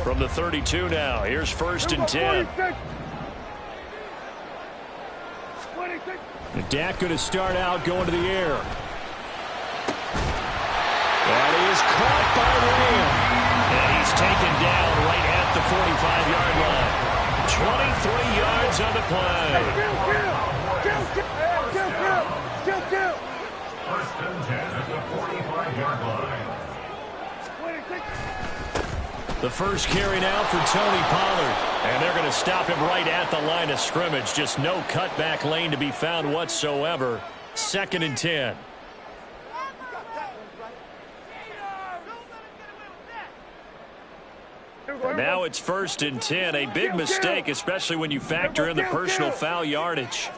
From the 32 now, here's 1st and 10. Dak going to start out going to the air. That is caught by Lamb. And he's taken down right at the 45-yard line. 23 yards on the play. First and 10 at the 45-yard line. The first carry now for Tony Pollard. And they're going to stop him right at the line of scrimmage. Just no cutback lane to be found whatsoever. 2nd and 10. Now it's 1st and 10. A big mistake, especially when you factor in the personal foul yardage.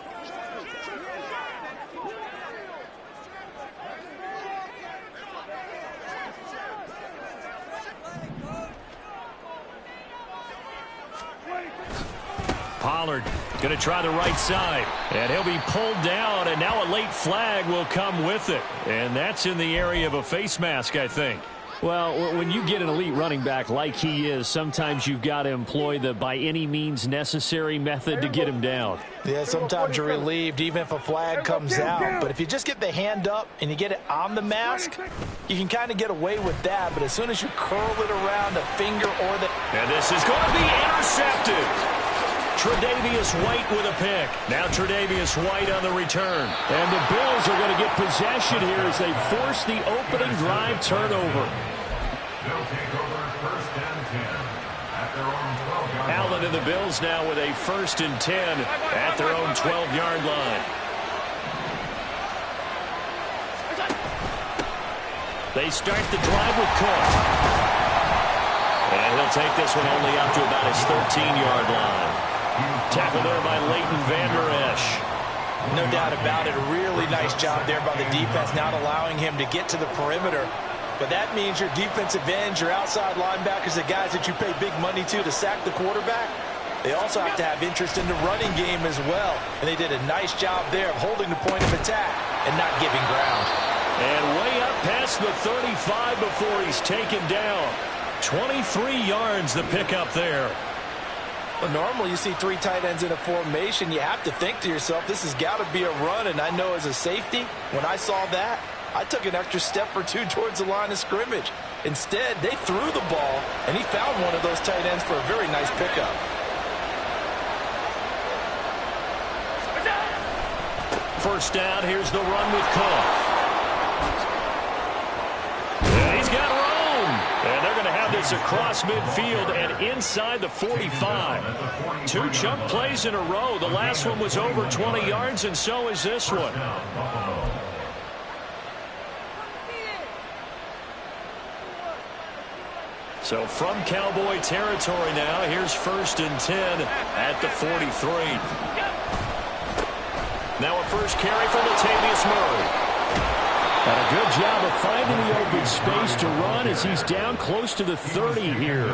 Pollard going to try the right side. And he'll be pulled down, and now a late flag will come with it. And that's in the area of a face mask, I think. Well, when you get an elite running back like he is, sometimes you've got to employ the by any means necessary method to get him down. Yeah, sometimes you're relieved even if a flag comes out. But if you just get the hand up and you get it on the mask, you can kind of get away with that. But as soon as you curl it around the finger or the... And this is going to be intercepted. Tre'Davious White with a pick. Now Tre'Davious White on the return. And the Bills are going to get possession here as they force the opening drive turnover. They'll take over 1st and 10 at their own 12-yard line. Allen and the Bills now with a 1st and 10 at their own 12-yard line. They start the drive with Cook. And he'll take this one only up to about his 13-yard line. Tackle there by Leighton Vander Esch. No doubt about it. A really nice job there by the defense, not allowing him to get to the perimeter. But that means your defensive ends, your outside linebackers, the guys that you pay big money to sack the quarterback, they also have to have interest in the running game as well. And they did a nice job there of holding the point of attack and not giving ground. And way up past the 35 before he's taken down. 23 yards the pickup there. Well, normally you see 3 tight ends in a formation. You have to think to yourself, this has got to be a run. And I know as a safety, when I saw that, I took an extra step or 2 towards the line of scrimmage. Instead, they threw the ball, and he found one of those tight ends for a very nice pickup. First down, here's the run with Cook. And he's got room. And they're going to have this across midfield and inside the 45. 2 chunk plays in a row. The last one was over 20 yards, and so is this one. So from Cowboy territory now, here's 1st and 10 at the 43. Now a first carry for Latavius Murray. And a good job of finding the open space to run as he's down close to the 30 here.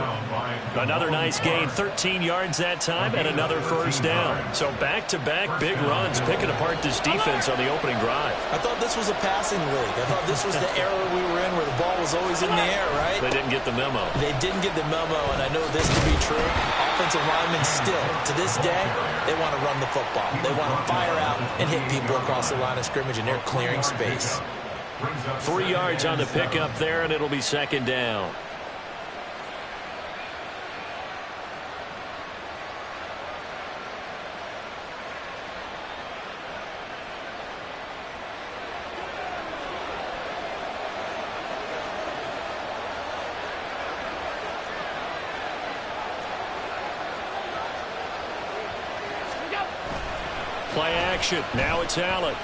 Another nice gain, 13 yards that time, and another first down. So back-to-back big runs, picking apart this defense on the opening drive. I thought this was a passing league. I thought this was the era we were in where the ball was always in the air, right? They didn't get the memo. They didn't get the memo, and I know this to be true. Offensive linemen still, to this day, they want to run the football. They want to fire out and hit people across the line of scrimmage, and they're clearing space. 3 yards on the pickup there, and it'll be 2nd down. Play action. Now it's Allen.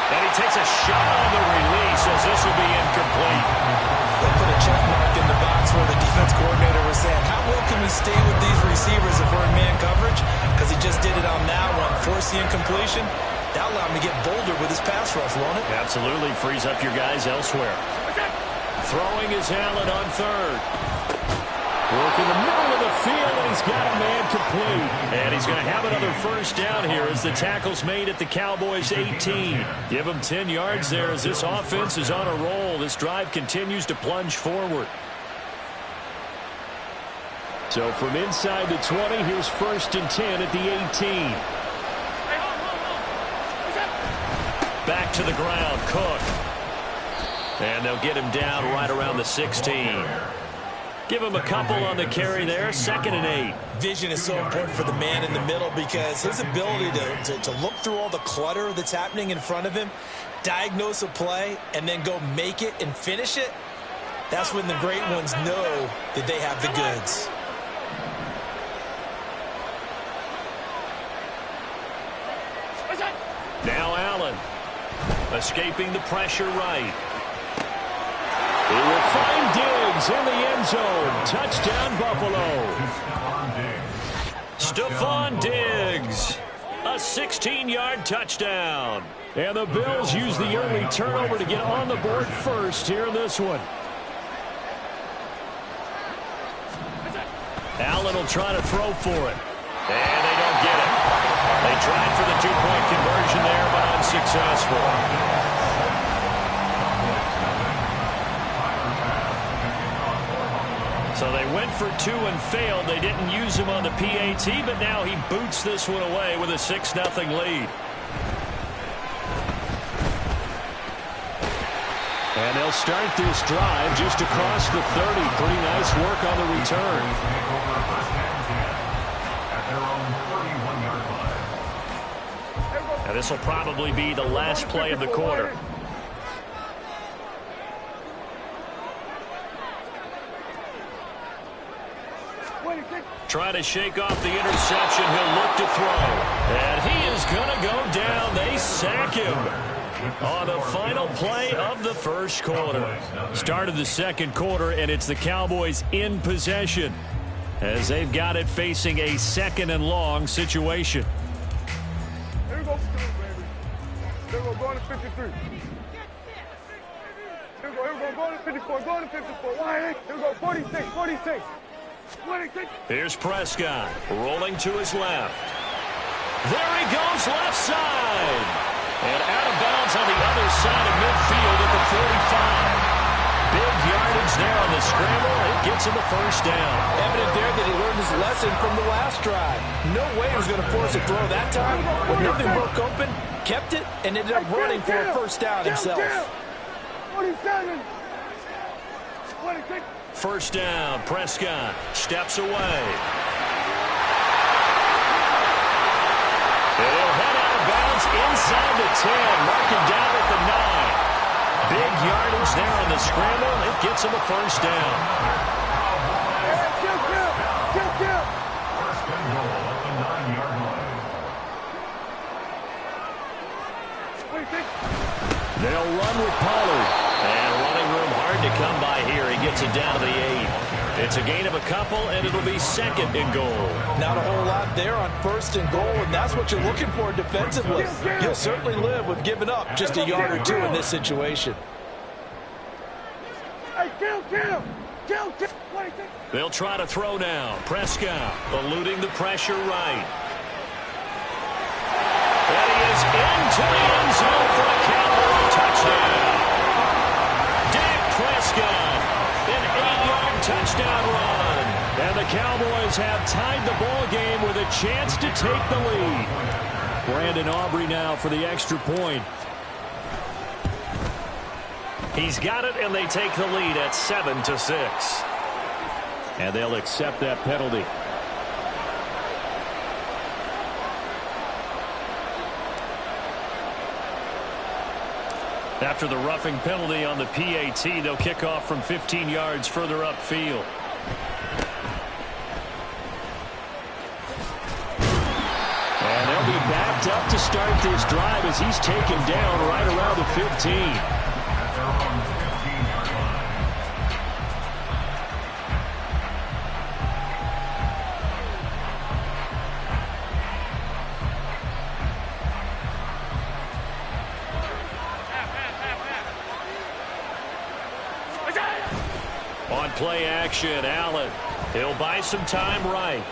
And he takes a shot on the release as this will be incomplete. They put a check mark in the box where the defense coordinator was saying, how well can we stay with these receivers if we're in man coverage? Because he just did it on that one. Force the incompletion. That allowed him to get bolder with his pass rush, won't it? Absolutely. Frees up your guys elsewhere. Throwing is Allen on 3rd. Work in the middle of the field, and he's got a man complete. And he's going to have another first down here as the tackle's made at the Cowboys' 18. Give him 10 yards there as this offense is on a roll. This drive continues to plunge forward. So from inside the 20, here's 1st and 10 at the 18. Back to the ground, Cook. And they'll get him down right around the 16. Give him a couple on the carry there, 2nd and 8. Vision is so important for the man in the middle because his ability to look through all the clutter that's happening in front of him, diagnose a play, and then go make it and finish it, that's when the great ones know that they have the goods. Now Allen, escaping the pressure right. He will find Diggs in the end zone. Touchdown, Buffalo. Stephon Diggs, a 16-yard touchdown. And the Bills use the early turnover to get on the board first here in this one. Allen will try to throw for it. And they don't get it. They tried for the 2-point conversion there, but unsuccessful. So they went for 2 and failed. They didn't use him on the PAT, but now he boots this one away with a 6-0 lead. And they'll start this drive just across the 30. Pretty nice work on the return. Now this will probably be the last play of the quarter. Trying to shake off the interception. He'll look to throw. And he is going to go down. They sack him on the final play of the first quarter. Start of the second quarter, and it's the Cowboys in possession as they've got it facing a 2nd and long situation. Here we go, baby. Here we go, going to 53. Here we go, going to 54, going to 54. Here we go, 46, 46. Here's Prescott rolling to his left. There he goes, left side. And out of bounds on the other side of midfield at the 45. Big yardage there on the scramble. It gets him a first down. Evident there that he learned his lesson from the last drive. No way he was going to force a throw that time. When nothing broke open, kept it, and ended up running for a first down himself. 47. 26. First down, Prescott steps away. And he'll head out of bounds inside the 10, marking down at the 9. Big yardage there on the scramble. It gets him a first down. First and goal at the 9-yard line. They'll run with Pollard. And running room hard to come by here. He gets it down to the 8. It's a gain of a couple, and it'll be 2nd and goal. Not a whole lot there on 1st and goal, and that's what you're looking for defensively. You'll certainly live with giving up just a yard or 2 in this situation. Hey, kill. They'll try to throw now. Prescott eluding the pressure right. And he is into the end zone for a Cowboy touchdown. Prescott, an 8-yard touchdown run. And the Cowboys have tied the ball game with a chance to take the lead. Brandon Aubrey now for the extra point. He's got it, and they take the lead at 7-6. And they'll accept that penalty. After the roughing penalty on the PAT, they'll kick off from 15 yards further upfield. And they'll be backed up to start this drive as he's taken down right around the 15. At their own 15-yard line. On play action, Allen. He'll buy some time right.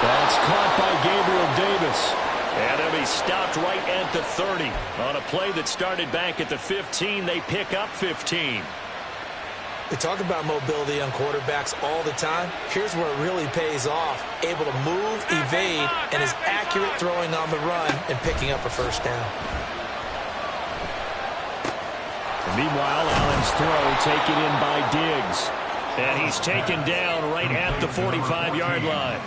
That's caught by Gabriel Davis. And he'll be stopped right at the 30. On a play that started back at the 15, they pick up 15. We talk about mobility on quarterbacks all the time. Here's where it really pays off. Able to move, evade, and is accurate throwing on the run and picking up a first down. Meanwhile, Allen's throw taken in by Diggs. And he's taken down right at the 45-yard line.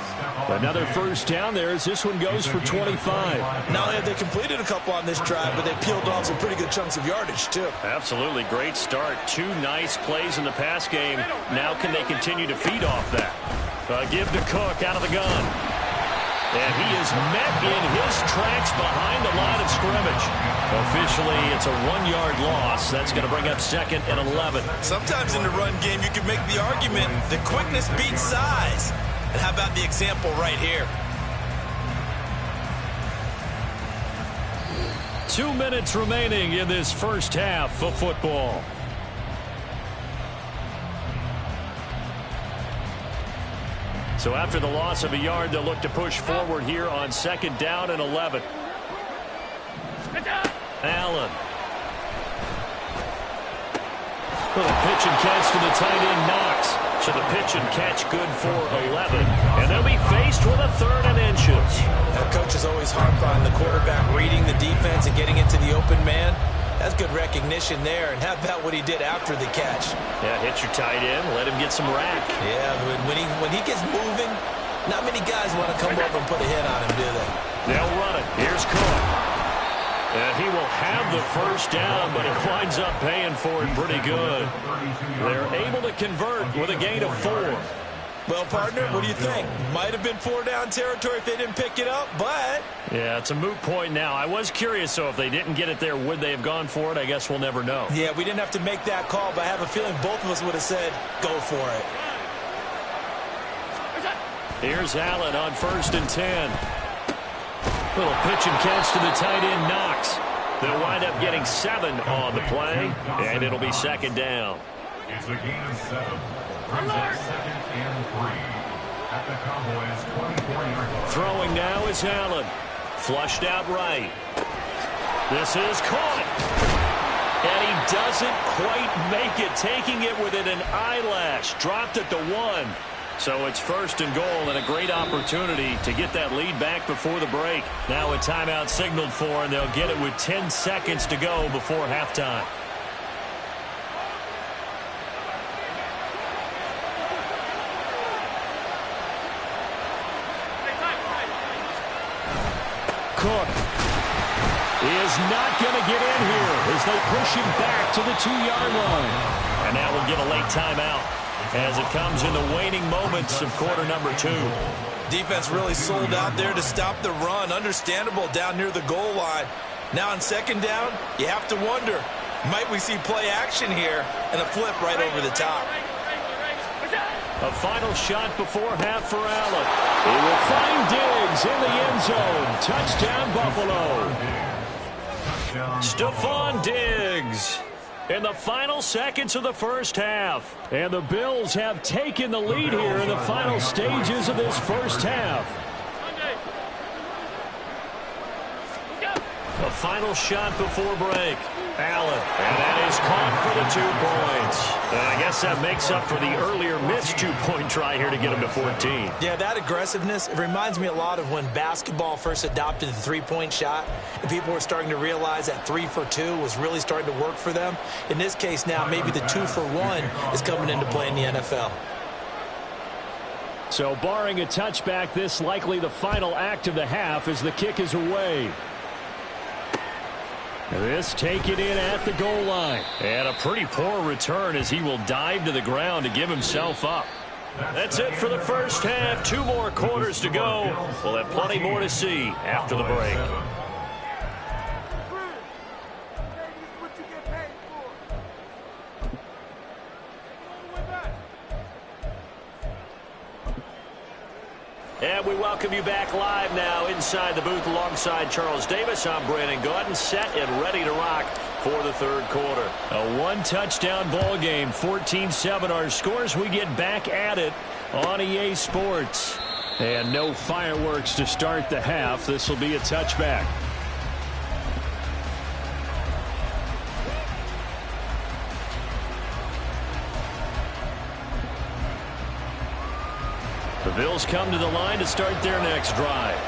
Another first down there as this one goes for 25. Not only have they completed a couple on this drive, but they peeled off some pretty good chunks of yardage, too. Absolutely great start. 2 nice plays in the pass game. Now can they continue to feed off that? Give to Cook out of the gun. And he is met in his tracks behind the line of scrimmage. Officially, it's a 1-yard loss. That's going to bring up 2nd and 11. Sometimes in the run game, you can make the argument that quickness beats size. And how about the example right here? 2 minutes remaining in this first half of football. So after the loss of a yard, they'll look to push forward here on 2nd down and 11. Allen. Well, the pitch and catch to the tight end, Knox. So the pitch and catch good for 11. And they'll be faced with a 3rd and inches. That coach is always harped on the quarterback reading the defense and getting into the open man. That's good recognition there. And how about what he did after the catch? Yeah, hit your tight end, let him get some rack. Yeah, when he gets moving, not many guys want to come over and put a hit on him, do they? They'll run it. Here's Cook. And he will have the first down, but he winds up paying for it pretty good. They're able to convert with a gain of 4. Well, partner, what do you think? Might have been 4-down territory if they didn't pick it up, but... Yeah, it's a moot point now. I was curious, so if they didn't get it there, would they have gone for it? I guess we'll never know. Yeah, we didn't have to make that call, but I have a feeling both of us would have said, go for it. Here's Allen on 1st and 10. Little pitch and catch to the tight end, Knox. They'll wind up getting 7 on the play, and it'll be 2nd down. It's a gain of 7. Brings up 2nd and 3 at the Cowboys' 24-yard line. Throwing now is Allen. Flushed out right. This is caught. And he doesn't quite make it, taking it within an eyelash. Dropped at the 1. So it's 1st and goal and a great opportunity to get that lead back before the break. Now a timeout signaled for, and they'll get it with 10 seconds to go before halftime. Cook is not going to get in here as they push him back to the 2-yard line. And now we'll get a late timeout as it comes in the waning moments of quarter number 2. Defense really sold out there to stop the run. Understandable down near the goal line. Now on 2nd down, you have to wonder, might we see play action here and a flip right over the top? A final shot before half for Allen. He will find Diggs in the end zone. Touchdown, Buffalo. Stephon Diggs in the final seconds of the first half. And the Bills have taken the lead here in the final stages of this first half. A final shot before break. Allen, and that is caught for the 2 points. And I guess that makes up for the earlier missed 2-point try here to get him to 14. Yeah, that aggressiveness, it reminds me a lot of when basketball first adopted the 3-point shot, and people were starting to realize that 3 for 2 was really starting to work for them. In this case now, maybe the 2 for 1 is coming into play in the NFL. So barring a touchback, this likely the final act of the half as the kick is away. This taken in at the goal line. And a pretty poor return as he will dive to the ground to give himself up. That's it for the first half. 2 more quarters to go. We'll have plenty more to see after the break. And we welcome you back live now inside the booth alongside Charles Davis. I'm Brandon Gaudin, set and ready to rock for the 3rd quarter. A 1-touchdown ball game, 14-7 our scores. We get back at it on EA Sports. And no fireworks to start the half. This will be a touchback. The Bills come to the line to start their next drive.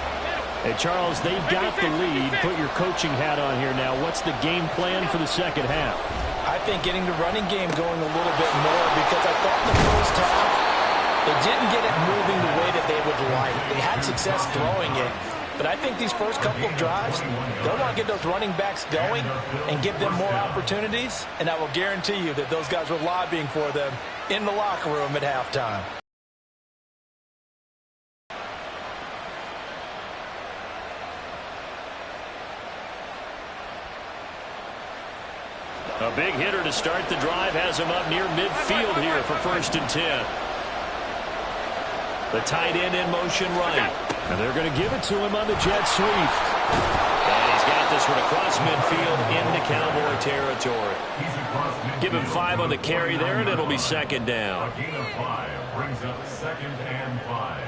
Hey, Charles, they've got the lead. Put your coaching hat on here now. What's the game plan for the second half? I think getting the running game going a little bit more, because I thought in the first half they didn't get it moving the way that they would like. They had success throwing it. But I think these first couple of drives, they'll want to get those running backs going and give them more opportunities. And I will guarantee you that those guys were lobbying for them in the locker room at halftime. A big hitter to start the drive has him up near midfield here for 1st and 10. The tight end in motion right. And they're going to give it to him on the jet sweep. And he's got this one across midfield into Cowboy territory. Give him 5 on the carry there, and it'll be 2nd down. A gain of 5 brings up 2nd and 5.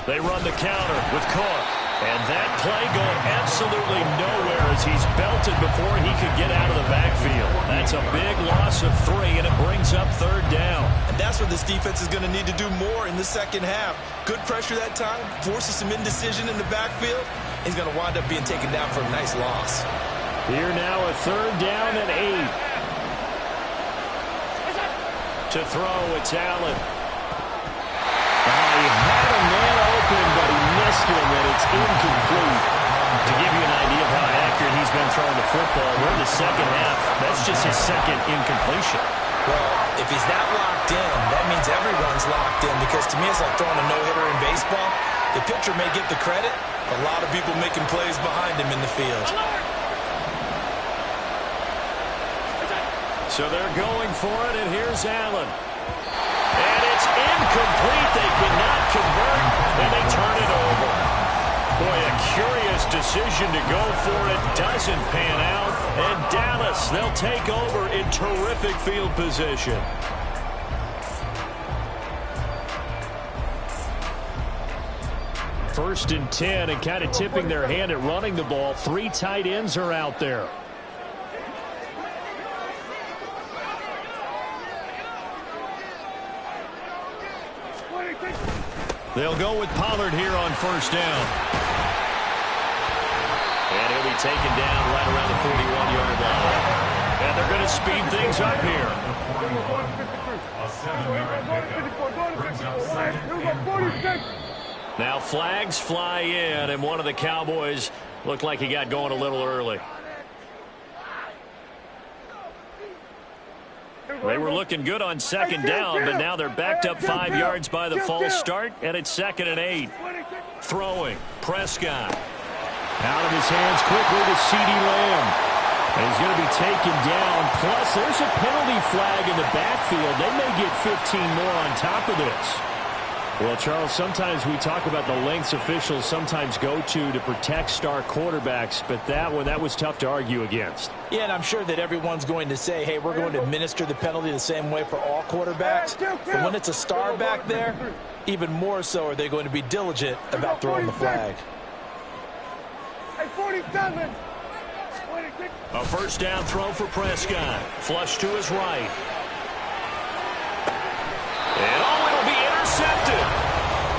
They run the counter with Cook. And that play going absolutely nowhere as he's belted before he could get out of the backfield. That's a big loss of 3, and it brings up 3rd down. And that's what this defense is going to need to do more in the second half. Good pressure that time, forces some indecision in the backfield. He's going to wind up being taken down for a nice loss. Here now a 3rd down and 8. To throw, it's Allen. He had a man open, but he missed him, and it's incomplete. To give you an idea of how accurate he's been throwing the football, we're in the second half. That's just his 2nd incompletion. Well, if he's not locked in, that means everyone's locked in, because to me it's like throwing a no-hitter in baseball. The pitcher may get the credit, a lot of people making plays behind him in the field. So they're going for it, and here's Allen. And it's incomplete. They cannot convert, and they turn it over. Boy, a curious decision to go for it. Doesn't pan out. And Dallas, they'll take over in terrific field position. First and 10, and kind of tipping their hand at running the ball. 3 tight ends are out there. They'll go with Pollard here on 1st down. And he'll be taken down right around the 41-yard line. And they're going to speed things up here. A 7-yard pickup brings up 2nd and 3. Now flags fly in, and one of the Cowboys looked like he got going a little early. They were looking good on 2nd down, but now they're backed up 5 yards by the false start, and it's 2nd and 8. Throwing, Prescott. Out of his hands quickly to CeeDee Lamb. And he's going to be taken down. Plus, there's a penalty flag in the backfield. They may get 15 more on top of this. Well, Charles, sometimes we talk about the lengths officials sometimes go to protect star quarterbacks, but that one, that was tough to argue against. Yeah, and I'm sure that everyone's going to say, hey, we're going to administer the penalty the same way for all quarterbacks. But when it's a star back there, even more so are they going to be diligent about throwing the flag. Hey, 47. A 1st down throw for Prescott. Flush to his right. And it'll be intercepted.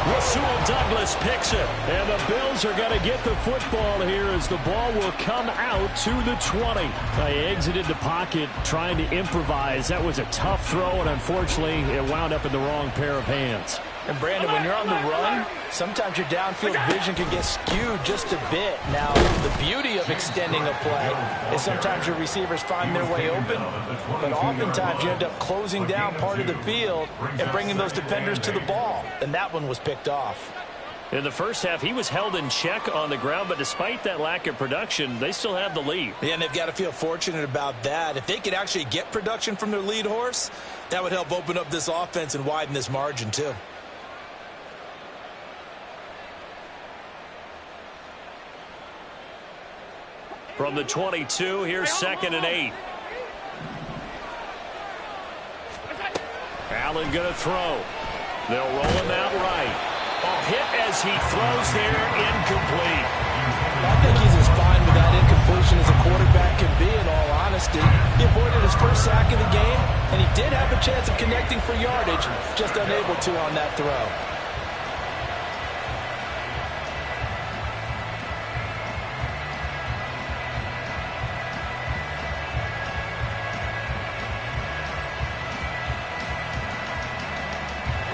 Rasul Douglas picks it. And the Bills are going to get the football here as the ball will come out to the 20. They exited the pocket trying to improvise. That was a tough throw, and unfortunately, it wound up in the wrong pair of hands. And Brandon, when you're on the run, sometimes your downfield vision can get skewed just a bit. Now, the beauty of extending a play is sometimes your receivers find their way open, but oftentimes you end up closing down part of the field and bringing those defenders to the ball. And that one was picked off. In the first half, he was held in check on the ground, but despite that lack of production, they still have the lead. Yeah, and they've got to feel fortunate about that. If they could actually get production from their lead horse, that would help open up this offense and widen this margin too. From the 22, here's 2nd and 8. Allen going to throw. They'll roll him out right. A hit as he throws there, incomplete. I think he's as fine with that incompletion as a quarterback sack of the game, and he did have a chance of connecting for yardage, just unable to on that throw.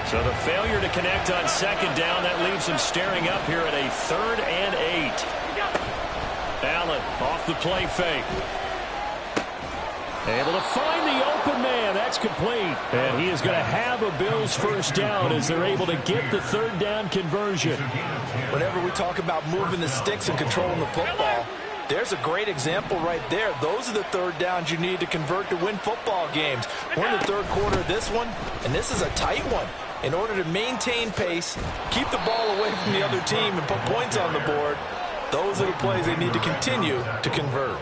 So the failure to connect on second down, that leaves him staring up here at a 3rd and 8. Allen off the play fake. Able to find the open man. That's complete. And he is going to have a Bills first down as they're able to get the 3rd down conversion. Whenever we talk about moving the sticks and controlling the football, there's a great example right there. Those are the 3rd downs you need to convert to win football games. We're in the 3rd quarter of this one, and this is a tight one. In order to maintain pace, keep the ball away from the other team, and put points on the board, those are the plays they need to continue to convert.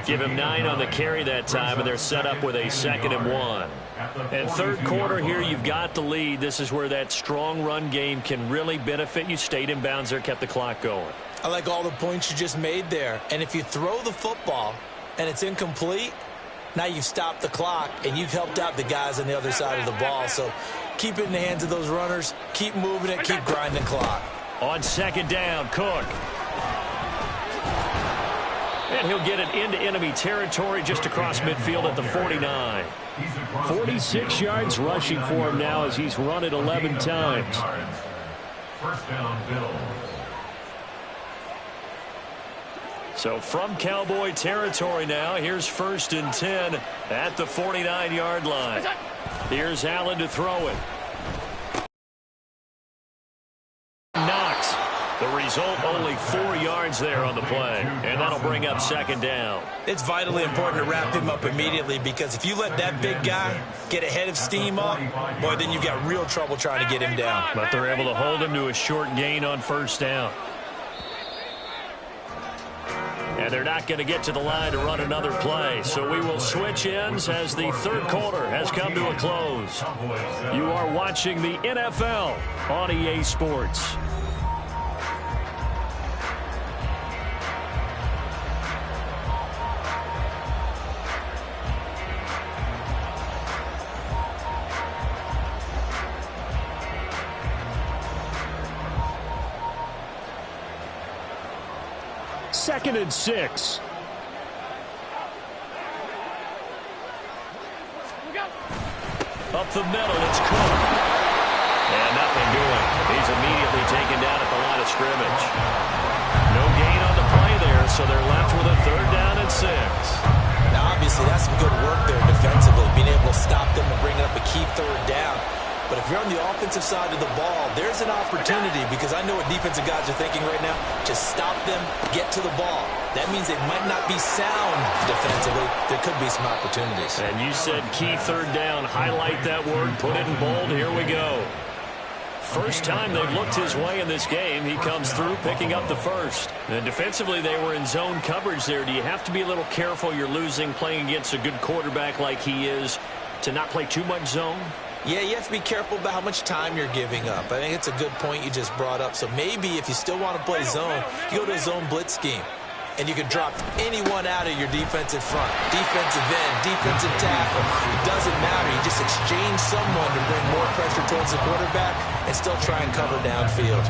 Give him 9 on the carry that time, and they're set up with a 2nd and 1. And 3rd quarter here, you've got the lead. This is where that strong run game can really benefit you. Stayed in bounds there, kept the clock going. I like all the points you just made there. And if you throw the football and it's incomplete, now you've stopped the clock and you've helped out the guys on the other side of the ball. So keep it in the hands of those runners. Keep moving it. Keep grinding clock. On 2nd down, Cook. And he'll get it into enemy territory just across midfield at the 49. 46 yards rushing for him now as he's run it 11 times. First down, Bills. So from Cowboy territory now, here's 1st and 10 at the 49-yard line. Here's Allen to throw it. Knox. The result, only 4 yards there on the play, and that'll bring up 2nd down. It's vitally important to wrap him up immediately, because if you let that big guy get ahead of steam up, boy, then you've got real trouble trying to get him down. But they're able to hold him to a short gain on 1st down. And they're not going to get to the line to run another play. So we will switch ends as the 3rd quarter has come to a close. You are watching the NFL on EA Sports. Second and 6. Up the middle, it's Cook. And nothing doing. He's immediately taken down at the line of scrimmage. No gain on the play there, so they're left with a 3rd down and 6. Now, obviously, that's some good work there defensively, being able to stop them and bring up a key 3rd down. But if you're on the offensive side of the ball, there's an opportunity, because I know what defensive guys are thinking right now. Just stop them, get to the ball. That means they might not be sound defensively. There could be some opportunities. And you said key 3rd down. Highlight that word. Put it in bold. Here we go. First time they've looked his way in this game. He comes through picking up the 1st. And defensively, they were in zone coverage there. Do you have to be a little careful? You're losing playing against a good quarterback like he is to not play too much zone? Yeah, you have to be careful about how much time you're giving up. I think it's a good point you just brought up. So maybe if you still want to play zone, you go to a zone blitz scheme. And you can drop anyone out of your defensive front. Defensive end, defensive tackle. It doesn't matter. You just exchange someone to bring more pressure towards the quarterback and still try and cover downfield.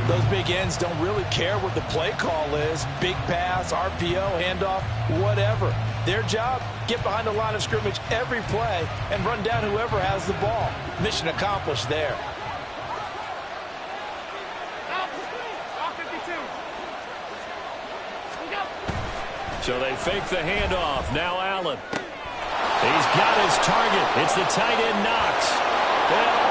Those big ends don't really care what the play call is. Big pass, RPO, handoff, whatever. Their job, get behind the line of scrimmage every play and run down whoever has the ball. Mission accomplished there. So they fake the handoff. Now Allen. He's got his target. It's the tight end Knox. And